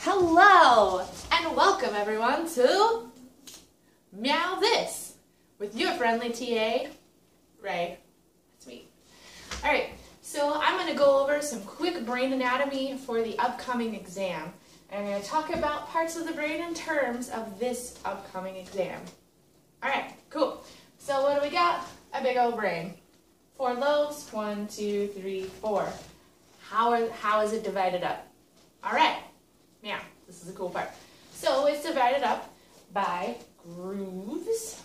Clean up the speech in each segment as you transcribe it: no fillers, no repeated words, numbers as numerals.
Hello and welcome everyone to Meow This with your friendly TA, Ray. That's me. Alright, so I'm going to go over some quick brain anatomy for the upcoming exam. And I'm going to talk about parts of the brain in terms of this upcoming exam. Alright, cool. So what do we got? A big old brain. 4 lobes, 1, 2, 3, 4. How is it divided up? Alright. Now, this is the cool part. So it's divided up by grooves.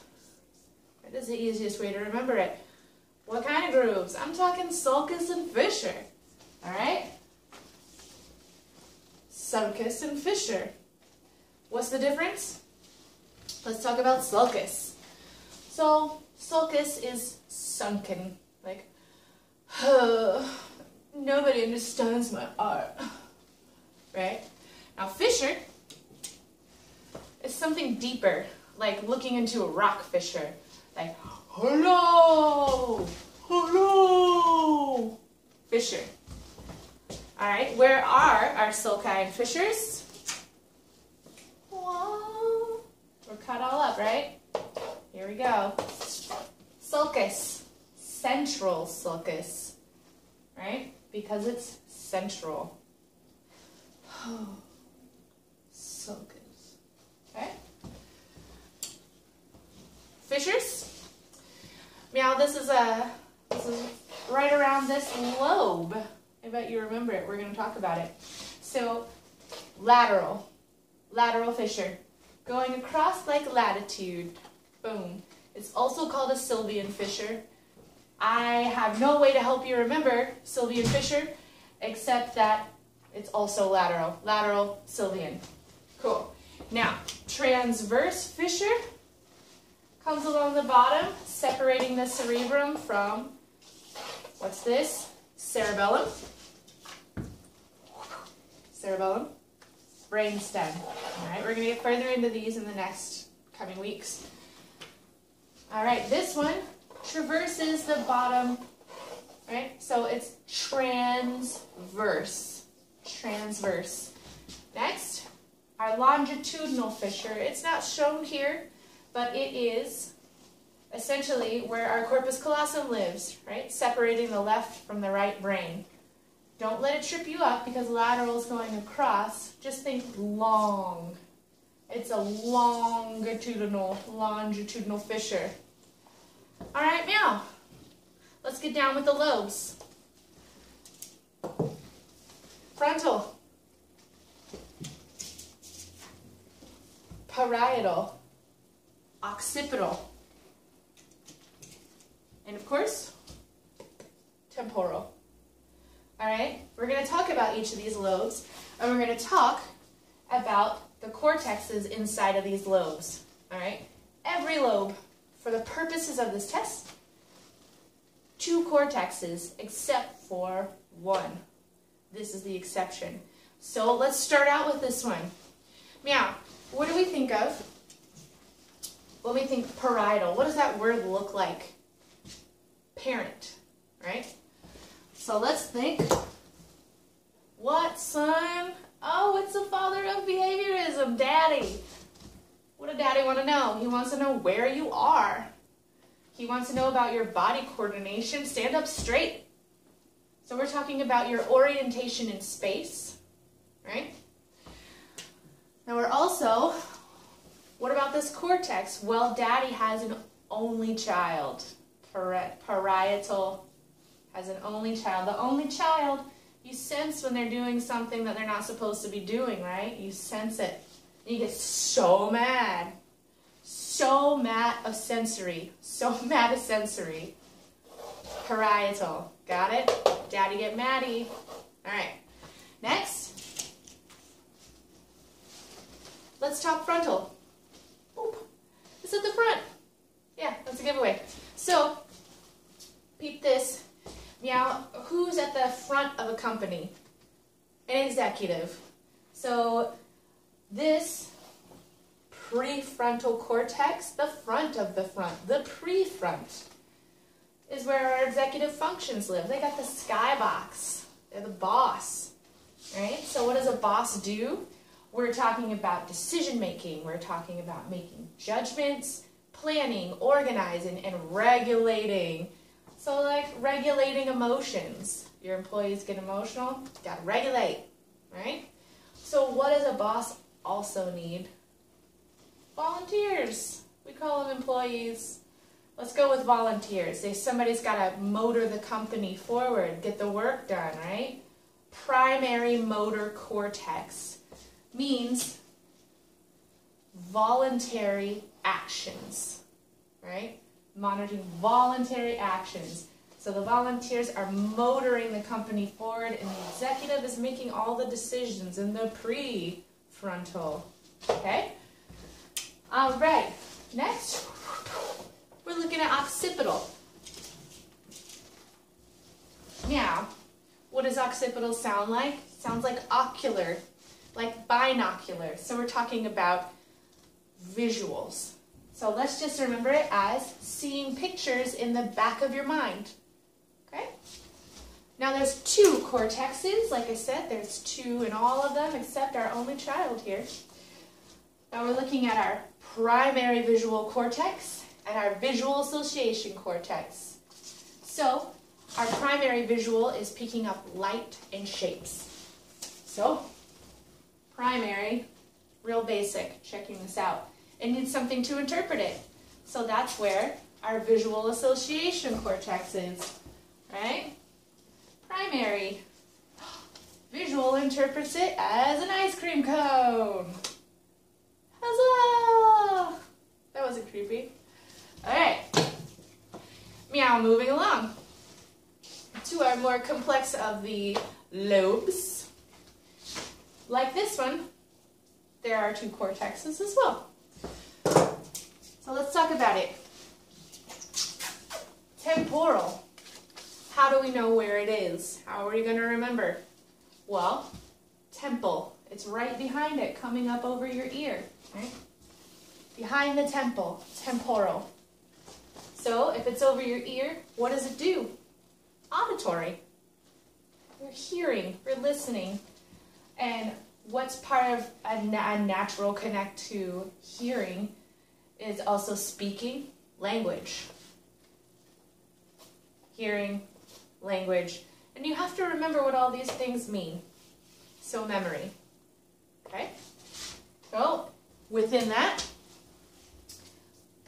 That is the easiest way to remember it. What kind of grooves? I'm talking sulcus and fissure. Alright? Sulcus and fissure. What's the difference? Let's talk about sulcus. So, sulcus is sunken. Like, nobody understands my art. Right? Now, fissure is something deeper, like looking into a rock fissure. Like, hello, hello, fissure. All right, where are our sulci and fissures? Whoa. We're cut all up, right? Here we go. Sulcus, central sulcus, right? Because it's central. Sulcus. Okay? Fissures. Meow, this is right around this lobe. I bet you remember it. We're going to talk about it. So, lateral fissure. Going across like latitude. Boom. It's also called a Sylvian fissure. I have no way to help you remember Sylvian fissure, except that it's also lateral. Lateral, Sylvian. Cool. Now, transverse fissure comes along the bottom, separating the cerebrum from, what's this? Cerebellum. Cerebellum. Brainstem. Alright, we're going to get further into these in the next coming weeks. Alright, this one traverses the bottom, right? So it's transverse. Transverse. Next, our longitudinal fissure. It's not shown here, but it is essentially where our corpus callosum lives, right? Separating the left from the right brain. Don't let it trip you up because lateral is going across. Just think long. It's a longitudinal fissure. All right, meow. Let's get down with the lobes. Frontal. Parietal. Occipital. And of course, temporal. Alright, we're going to talk about each of these lobes, and we're going to talk about the cortexes inside of these lobes. Alright, every lobe, for the purposes of this test, 2 cortexes except for 1. This is the exception. So let's start out with this one. Meow, what do we think of when we think parietal? What does that word look like? Parent, right? So let's think. What, son? Oh, it's the father of behaviorism, Daddy. What does Daddy want to know? He wants to know where you are. He wants to know about your body coordination. Stand up straight. So we're talking about your orientation in space, right? Now we're also, what about this cortex? Well, Daddy has an only child. Parietal has an only child. The only child, you sense when they're doing something that they're not supposed to be doing, right? You sense it. You get so mad. So mad of sensory. So mad of sensory. Parietal. Got it? Daddy get maddie. Alright. Next. Let's talk frontal. Boop. It's at the front. Yeah, that's a giveaway. So, peep this. Meow, who's at the front of a company? An executive. So, this prefrontal cortex, the front of the front, the prefront, is where our executive functions live. They got the skybox. They're the boss, right? So what does a boss do? We're talking about decision making. We're talking about making judgments, planning, organizing, and regulating. So like regulating emotions. Your employees get emotional, you gotta regulate, right? So what does a boss also need? Volunteers. We call them employees. Let's go with volunteers. Say somebody's gotta motor the company forward, get the work done, right? Primary motor cortex means voluntary actions, right? Monitoring voluntary actions. So the volunteers are motoring the company forward, and the executive is making all the decisions in the prefrontal, okay? All right, next, we're looking at occipital. Now, what does occipital sound like? Sounds like ocular, like binocular. So we're talking about visuals. So let's just remember it as seeing pictures in the back of your mind. Okay? Now there's two cortexes. Like I said, there's two in all of them except our only child here. Now we're looking at our primary visual cortex and our visual association cortex. So our primary visual is picking up light and shapes. So primary, real basic, checking this out. It needs something to interpret it. So that's where our visual association cortex is, right? Primary. Visual interprets it as an ice cream cone. Huzzah! That wasn't creepy. All right. Meow, moving along to our more complex of the lobes. Like this one, there are two cortexes as well. So let's talk about it. Temporal. How do we know where it is? How are we going to remember? Well, temple. It's right behind it, coming up over your ear, right? Behind the temple, temporal. So if it's over your ear, what does it do? Auditory. We're hearing, we're listening. And what's part of a natural connect to hearing is also speaking, language. Hearing, language. And you have to remember what all these things mean. So memory. Okay? So within that,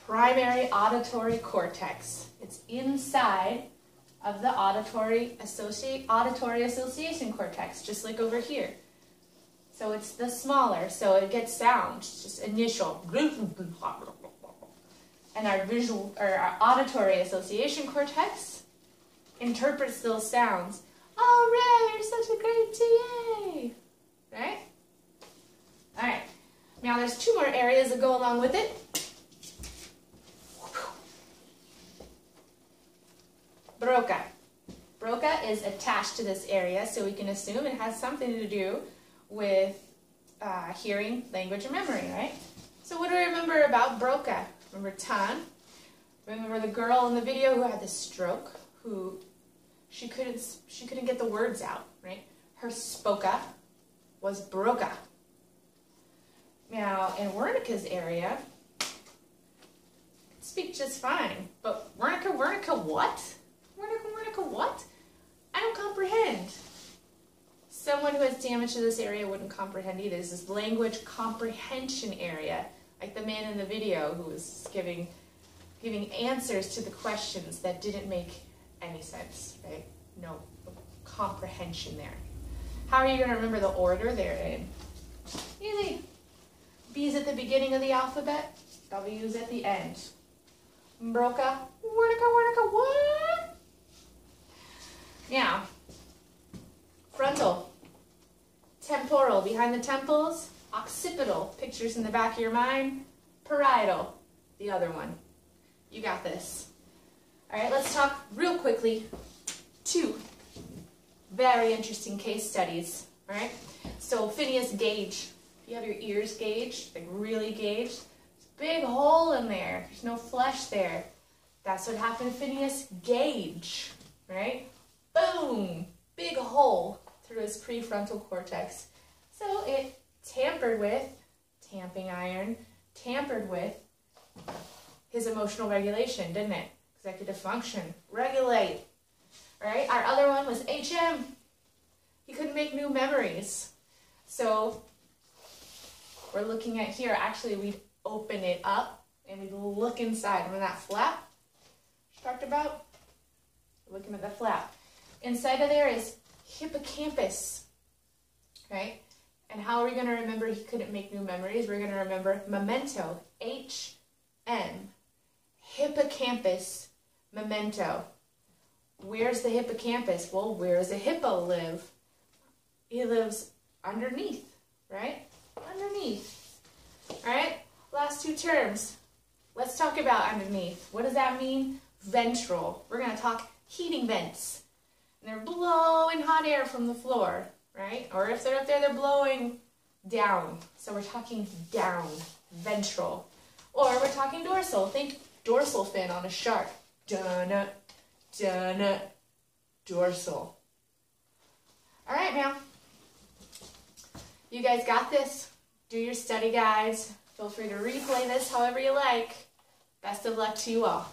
primary auditory cortex. It's inside of the auditory association cortex, just like over here. So it's the smaller, so it gets sound, just initial. And our auditory association cortex interprets those sounds. Oh, Ray, you're such a great TA! Right? All right. Now there's two more areas that go along with it. Broca. Broca is attached to this area, so we can assume it has something to do with hearing, language, and memory, right? So what do we remember about Broca? Remember Tan? Remember the girl in the video who had the stroke, who she couldn't get the words out, right? Her spoka was Broca. Now in Wernicke's area, I could speak just fine, but Wernicke what? Wernicke what? I don't comprehend. Someone who has damage to this area wouldn't comprehend either. This is language comprehension area, like the man in the video who was giving answers to the questions that didn't make any sense, right? No comprehension there. How are you going to remember the order they're in? Easy. B's at the beginning of the alphabet, W's at the end. Broca, Wernicke, what? Now, frontal, temporal, behind the temples, occipital, pictures in the back of your mind, parietal, the other one. You got this. All right, let's talk real quickly. Two very interesting case studies, all right? So Phineas Gage, if you have your ears gauged, like really gauged, there's a big hole in there. There's no flesh there. That's what happened to Phineas Gage, right? Boom, big hole through his prefrontal cortex. So it tampered with, tamping iron, tampered with his emotional regulation, didn't it? Executive function, regulate, right? Our other one was HM. He couldn't make new memories. So we're looking at here, actually we'd open it up and we'd look inside. Remember that flap she talked about? Looking at the flap. Inside of there is hippocampus, right? And how are we going to remember he couldn't make new memories? We're going to remember memento, H-M, hippocampus, memento. Where's the hippocampus? Well, where does a hippo live? He lives underneath, right? Underneath. All right, last two terms. Let's talk about underneath. What does that mean? Ventral. We're going to talk heating vents. And they're blowing hot air from the floor, right? Or if they're up there, they're blowing down. So we're talking down, ventral. Or we're talking dorsal. Think dorsal fin on a shark. Dun-nut, dun-nut, dorsal. All right, now. You guys got this? Do your study guides. Feel free to replay this however you like. Best of luck to you all.